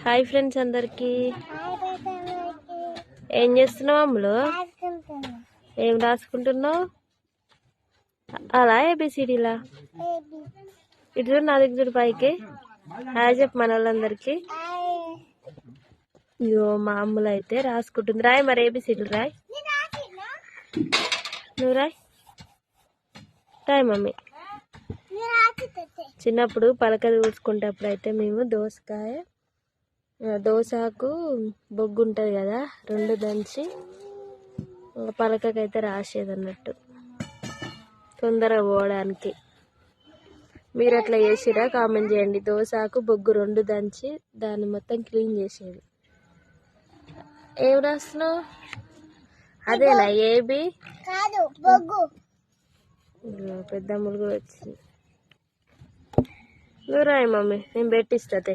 Hi friends అందరికి ఏం చేస్తున్నావు అమ్ములు? ఏం రాసుకుంటున్నావు? అలా ఏబిసిడీలా? ఇటు నా దగ్గర పైకి హాయ్ చెప్పు మన వాళ్ళందరికి. ఇగో మా అమ్ములు అయితే రాసుకుంటుంది. రాయ్ మరి ఏబిసిడీలు రాయ్. నువ్వు రాయ్ రాయ్ మమ్మీ. చిన్నప్పుడు పలక చూసుకుంటప్పుడు అయితే మేము దోసకు బొగ్గు ఉంటుంది కదా, రెండు దంచి పలకకైతే రాసేది అన్నట్టు తొందరగా పోవడానికి. మీరు అట్లా చేసిరా? కామెంట్ చేయండి. దోసకు బొగ్గు రెండు దంచి దాన్ని మొత్తం క్లీన్ చేసేది. ఏం రాస్తున్నావు? అదేనా ఏబి? పెద్ద అమ్ములు కూడా వచ్చింది. నువ్వు రాయి మమ్మీ, నేను పెట్టిస్తే.